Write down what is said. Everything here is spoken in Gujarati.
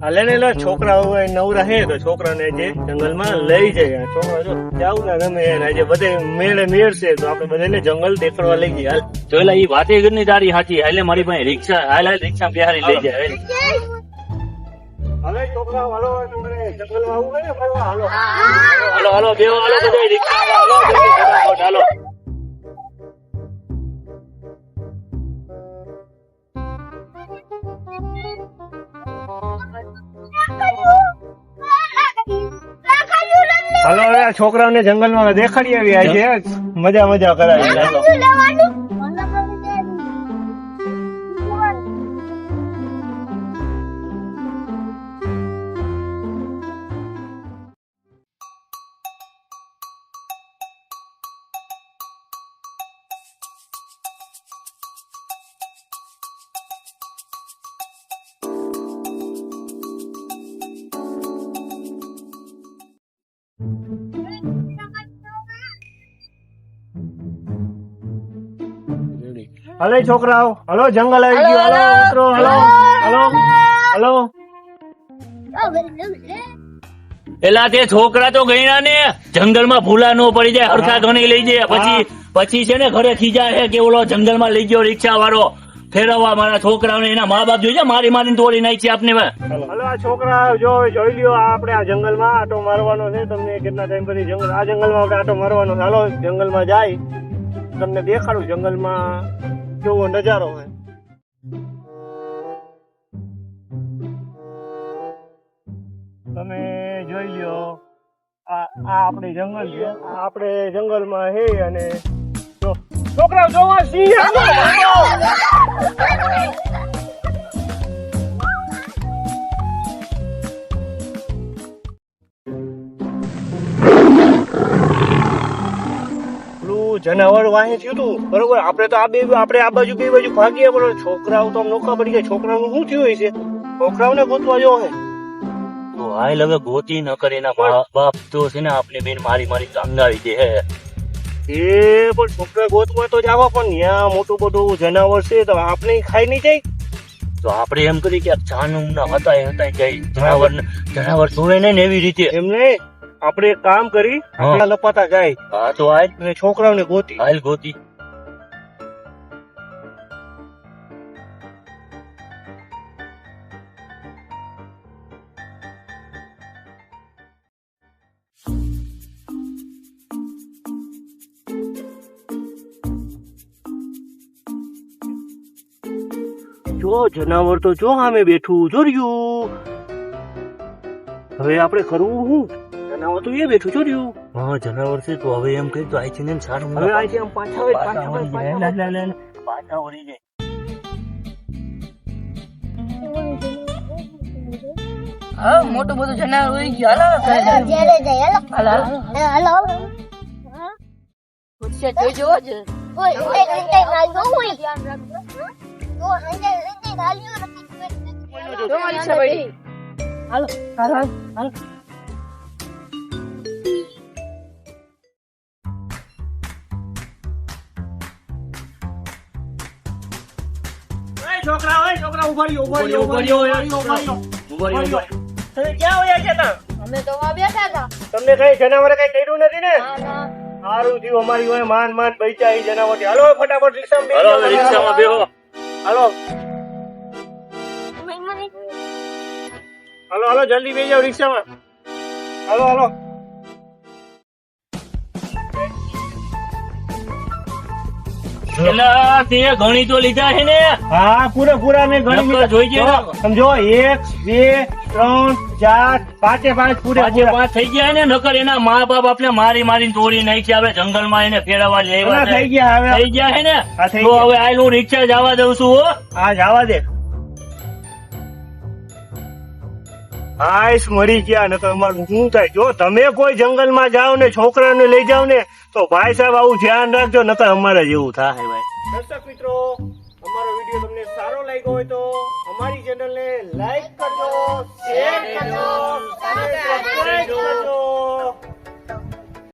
હાલે ને એલા છોકરાઓ નવરા હે તો છોકરાને જે જંગલમાં લઈ જાય. છોકરા જો જાવું ના ગમે એને આજે બધે મેળે મેળશે તો આપણે બધાને જંગલ દેખાડવા લઈ જઈએ. હાલ તો એલા ઈ વાતે ઘરની તારી સાચી. હાલે મારી પાસે રિક્ષા હાલ રિક્ષા બિહારી લઈ જાય. હવે છોકરાઓ હાલો જંગલમાં આવું હોય ને ફરવા હાલો હાલો હાલો બેવો હાલો બધા રિક્ષા હાલો જલ્દી ફટાફટ હાલો. હાલો હવે આ છોકરાઓને જંગલમાં દેખાડી આવી આજે મજા મજા કરાવી. હાલો હાલો છોકરાઓ હાલો જંગલ આવી ગયું. હાલો મિત્રો હાલો હાલો હાલો. એલા તે છોકરા તો ગયડા ને જંગલમાં ભૂલા નો પડી જાય હરખા ધોની લઈ જાય. પછી છે ને ઘરે ખીજા છે કે ઓલો જંગલમાં લઈ ગયો રિક્ષા વાળો ફેરવવા. મારા છોકરાઓને એના મા બાપ જોઈ મારી મારીને તોડી નાખી આપને. હાલો આ છોકરા જો જોઈ લ્યો આપણે આ જંગલમાં આટો મારવાનો છે. તમને કેટલા ટાઈમ પછી જંગલ આ જંગલમાં આપણે આટો મારવાનો છે. હાલો જંગલમાં જાય તમને દેખાડું જંગલમાં કેવો નજારો હોય. તમે જોઈ લ્યો આ આપણી જંગલ છે. આપણે જંગલમાં હે અને જો છોકરાઓ જોવા સિંહ જનાવર વાહે થયું તું બરોબર. આપણે તો આપણે આ બાજુ બે બાજુ ભાગીએ પણ છોકરાઓ તો નોખા પડી ગયા. છોકરાઓનું શું થયું છે? છોકરાઓને ગોતવા જો હે તો હાલ હવે ગોતી ન કરે એના બાપ તો છે ને આપને બેન મારી મારી અંગાવી દે હે. એ પણ છોકરા ગોતવા તો જવા પણ ત્યાં મોટું બધું જનાવર છે તો આપણે ખાઈ નહીં જાય. તો આપણે એમ કરી કે જાનું ના હતા જાય જનાવર છોડે ને એવી રીતે એમને આપણે એક કામ કરી આપણા લપાતા જાય. હા તો હાલ અને છોકરાઓને ગોતી હાલ ગોતી. જો જનાવર તો જો સામે બેઠું જોર્યું. હવે આપણે કરવું શું? જનાવર તો એ બેઠું જોર્યું. હા જનાવર છે તો હવે એમ કહી તો આઈ છે ને સારું હવે આ આમ પાછા વળી પાછા વળી જાય. હા મોટું બધું જનાવર હોય ગયું. હાલો જોજો જ હાલો હાલો હાલો. છોકરા ઉભા રહ્યો. તમે ક્યાં વયા ગયા તા? અમે તો આ બેઠા હતા. તમને કઈ જનાવરે કઈ કર્યું નથી ને? સારું થયું અમારી હોય માન બચ્યા એ જનાવર. હાલો ફટાફટ રિક્ષામાં હાલો હવે રિક્ષામાં બેહો. હાલો હાલો હાલો જલ્દી બેસી જાઓ રિક્ષામાં. હાલો હાલો. એલા તે ઘણી તો લીધા છે ને. હા પૂરેપૂરા ને ઘણી જોઈ ગયા સમજો 1 2 3 4 5 પૂરે પાંચ થઈ ગયા ને. નકર એના મા બાપ આપણે મારી મારીને તોડી નાખી. હવે જંગલમાં એને ફેરવવા લેવા થઈ ગયા થઈ ગયા છે ને. થઈ તો હવે આ હું રિક્ષા જવા દઉં છું. હો હા જવા દે. આઈસ મરી ગયા ને તમારું શું થાય? જો તમે કોઈ જંગલમાં જાઓ ને છોકરાને લઈ જાઓ ને તો ભાઈ સાહેબ આવું ધ્યાન રાખજો નકર અમારે જેવું થાય ભાઈ. દર્શક મિત્રો અમારો વિડીયો તમને સારો લાગ્યો હોય તો અમારી ચેનલને લાઈક કરજો, શેર કરજો, સબસ્ક્રાઇબ કરજો.